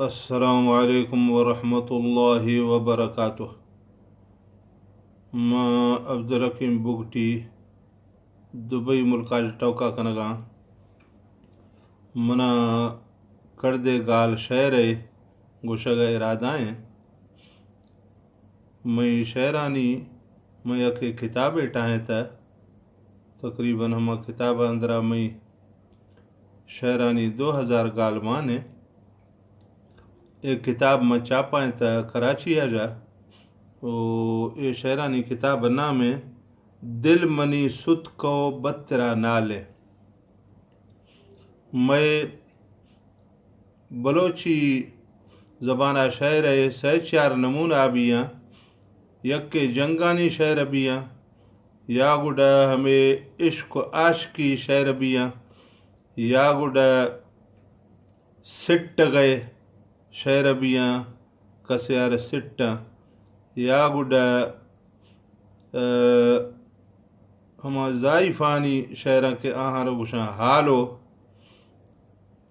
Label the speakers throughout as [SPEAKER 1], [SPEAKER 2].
[SPEAKER 1] अस्सलामु अलैकुम वरहमतुल्लाहि वबरकातुह। मैं अब्दुल हकीम बुगटी दुबई मुल्का टोका कनगा मना करदे गाल शहर गुशगा इरादाएं मई शहरानी मैं अखे किताब टाहे त तकरीबन हम किताब अंदरा मई शहरानी 2000 गाल माने एक किताब में चापाएं त कराची जा तो ये शहरानी किताब नाम है दिल मनी सुत को बतरा नाले। मैं बलोची ज़बाना शहर है सह चार नमूना बिया यके जंगानी शहर बिया या गुडा हमें इश्क आशकी शहर बिया या गुडा सिट गए शहर बिया कस्यार सिट या गुडा हम ज़ाइफानी शहर के आहार गुशा हालो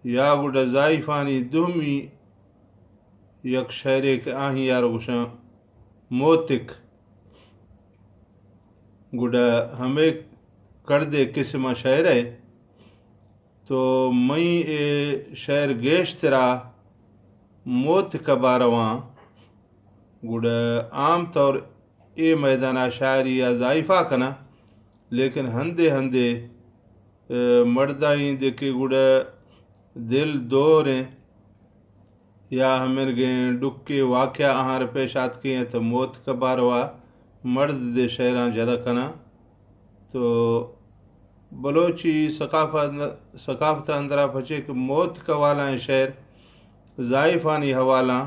[SPEAKER 1] या गुडा ज़ाइफानी दुहमी यक शहर के आही यार गुशा मोतिक गुडा हमें कर दे किस्म शहर है तो मई ए शहर गेश तरा मोत कबारवा गुडा आम तौर ए मैदाना शायरी या ज़ाइफा कना लेकिन हंदे हंदे मर्दाई देखे गुडा दिल दौर या हमें गे डुक्के वाक़या आहार पेशात किए तो मौत कबारवा मर्द दे शहरा ज़्यादा कना तो बलोची सकाफत अंदरा पचे कि मौत का वाला शहर ज़ाइफानी हवाला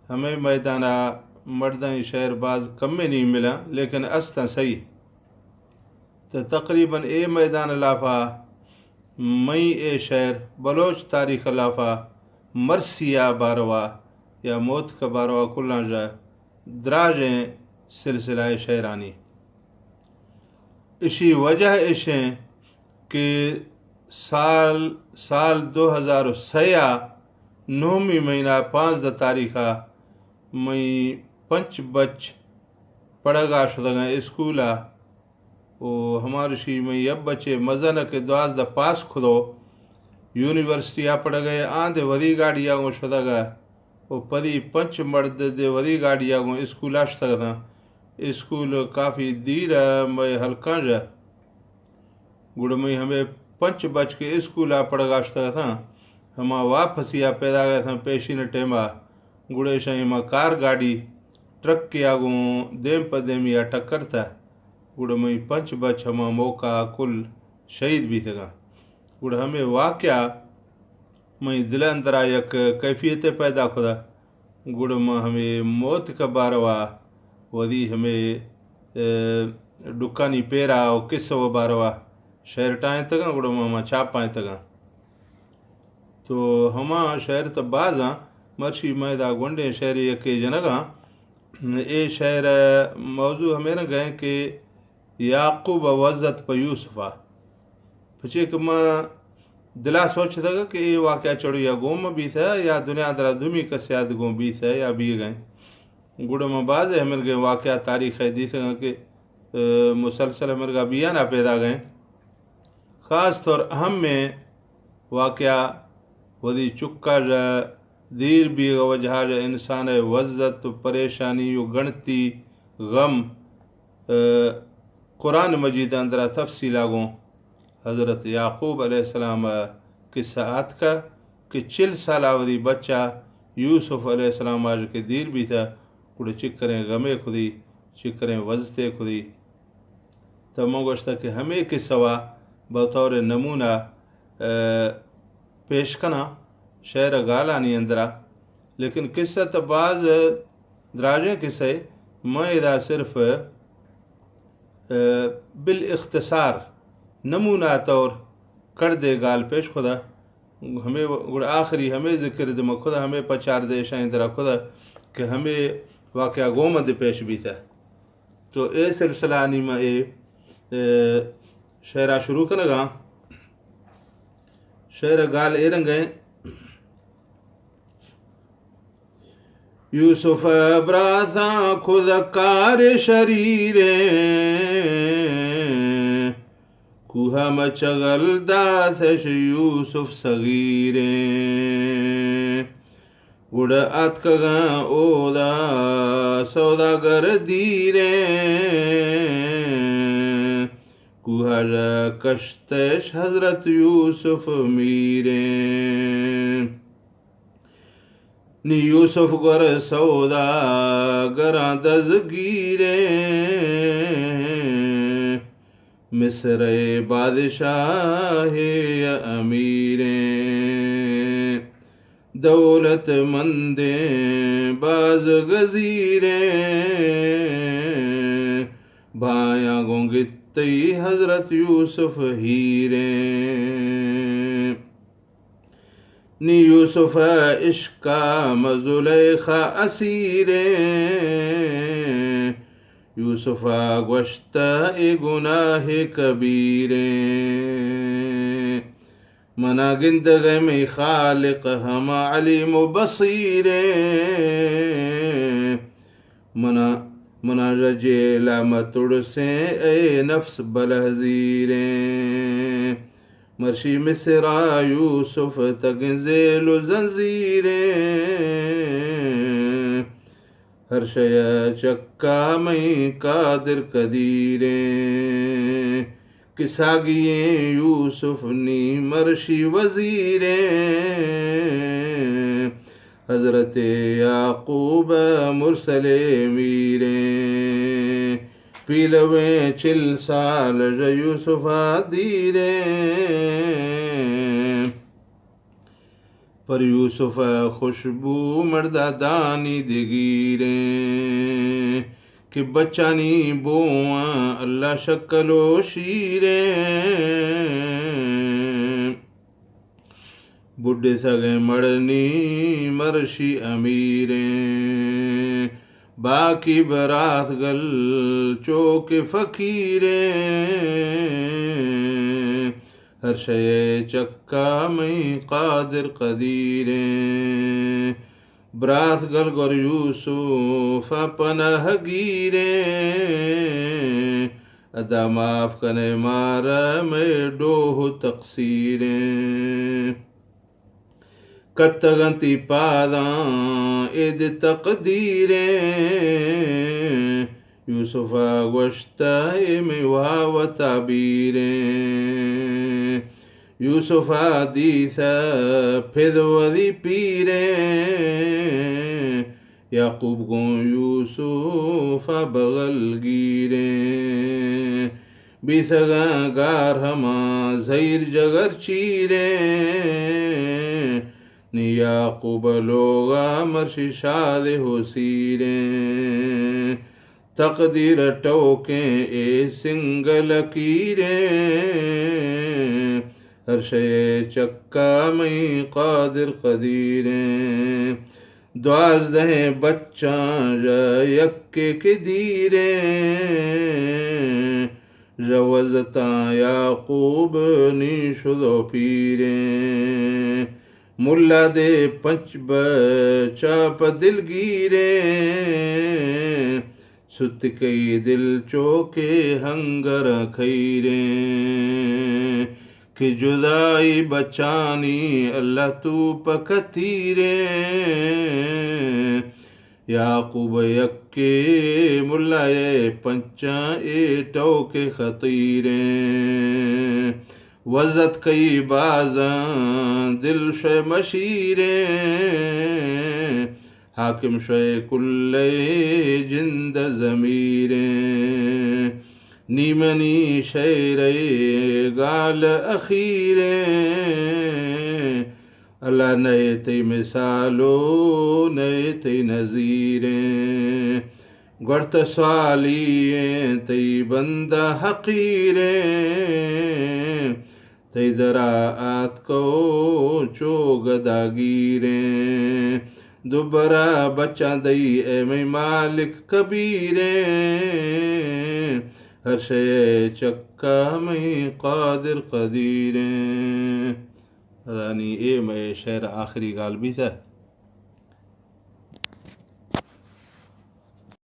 [SPEAKER 1] हमें मैदाना मर्दाई शहर बाज कम में नहीं मिला लेकिन अस्ता सही तो तकरीबन ए मैदान लाफा मई ए शहर बलोच तारीख लाफा मरसिया बारवा या मौत का बारवा कुल्ला जा दराजें सिलसिला शहरानी इसी वजह इशे कि साल 2006 9वीं महीना 5 तारीखा मई पंच बच पड़गा शुदा स्कूला वो हमारे शी मई अब बच्चे मजन के 12 पास खुदो यूनिवर्सिटी आ पड़ गए आंधे वरी गाड़ी आगो शुदा वो पदी पंच मर्द दे वरी गाड़ी आगो स्कूल आ सकता स्कूल काफ़ी दीर मैं हल्का जा गुड़ मई हमें पंच बच के स्कूल आ पड़गा शुदा था हम वापसी आ पैदा गया था पेशी न टेमा गुड़े शाही माँ कार गाड़ी ट्रक के आगू देम पदेम या टक्कर था गुड़ मई पंच बच हम मौका कुल शहीद भी थे गुड़ हमें वाक़या मई दिल अंदरा यक कैफियत पैदा खुदा गुड़ में हमें मौत का बारवा वदी हमें डुकानी पेरा और किस वो बारवा शहर टाए तक गुड़ में चापाए तक तो हमा शहर तो बाजा मर्शी मैदा गुंडे शहर यके जनगा ए शहर मौजू हमें न गए कि याकूब वज़त प यूसुफा पचे कि मैं दिला सोच था कि ये वाक़या चढ़िया गोम भी था या दुनिया दरा धुमी कस्याद गो भी था या भी गए गुड़ में बाज हमें गए वाक़या तारीख़ है दी सका कि मुसलसल हमें का बिया ना पैदा गए ख़ास तौर अहम में वाक़या वदी चुक्का दीर भी वजह इंसान वज़त परेशानी गणती गम कुरान मजीद अंदरा तफसील आगो हज़रत याकूब अलैहिस्सलाम किस्सा आत का कि 40 साल वदी बच्चा यूसुफ अलैहिस्सलाम आज के दीर भी था कुड़े चिकरें गमे खुदी चिकरें वजते खुदी तब मोगश्ता कि हमें के सवा बतौर नमूना पेश कना शहर गालानी अंदरा लेकिन किस्सा तबाज दराजे किस्से मैं इदा सिर्फ बिल इख्तिसार नमूना तौर कर दे गाल पेश खुदा हमें गुड़ आखिरी हमें जिक्र दम खुदा हमें पचार दे शाइंदरा खुदा कि हमें वाक़या गोमद पेश भी था तो ए सिलसिला नी में शहरा शुरू कनगा शहर गाल ए रंगे यूसुफ ब्राथा खुद कार शरीरे कुहा मचगल दासश यूसुफ सगीरे उड़ अतकगा ओदा सौदागर दीरे कुहर कश्तश हजरत यूसुफ मीरे नी यूसुफ गर सौदा गरा दजगीरे मिस्र बादशाह अमीरे दौलत मंदे बाज गजीरे भाया गोंगितई हजरत यूसुफ हीरे नी यूसुफ इश्का मजुलेखा असीरे यूसुफा गोश्ता ए गुनाह कबीरे मना गिंदग में खालिक हम अलीम बसीरे मना रजेला मतुड़ से ए नफ्स बलहजीरे मर्शी मिसरा यूसुफ तगजेल जंजीरे हर्षय चक्का मई कादिर कदीरे किसागिए यूसुफ नी मर्शी वजीरे हजरत याकूब मुरसले मीरे पीलवे चिल साल यूसुफा दीरे पर यूसुफ खुशबू मर्दा दानी दिगीरे कि बच्चानी बोआ अल्लाह शक्लो शीरे बुढ़े सगे मड़नी मरशी अमीरे बाकी बरात गल चौक फकीरे हर शय चक्का मई कादिर कदीरे ब्रास गल गोर यूसुफ पनह गीरे अदा माफ कने मारा में डोह तकसीरे कत्तगंती पादा इद तकदीरे यूसुफा गोश्ता में वाव ताबीरे यूसुफा दीसा फिदवरी पीरे याकूब को यूसुफा बगल गिरे बिसगा गार हमा जैर जगर चीरे नी याकूब लोगा मर्शी शाद हो सीरे तकदीर टोके ए सिंगल कीरे हर शय चक्का मई कादिर कदीरे द्वाजदह बच्चा यक्के के दीरे जवजता याकूब नीशुदो पीरे मुल्ला दे पंच बचा पदिल गिरे सुत कई दिल चौके हंगर खैरे कि जुदाई बचानी अल्लाह तू पकतीरे याकूब यक्के मुल्ला ये पंचा ए टोके खतीरे वज़त कई बाजा दिल शय मशीरे हाकिम शय कुल्ले जिंद ज़मीरे नीमनी शयरे गाल अखीरे अल्लाह नए तई मिसालो नए तई नज़ीरे गर्त स्वालिए तई बंदा हकीरे तई दराआत को चोगदागीरे दुबरा बच्चा दई ए मैं मालिक कबीरे हर शय चक्का मैं कादिर कदीरे यानी ए मैं शेर आखिरी गाल भी था।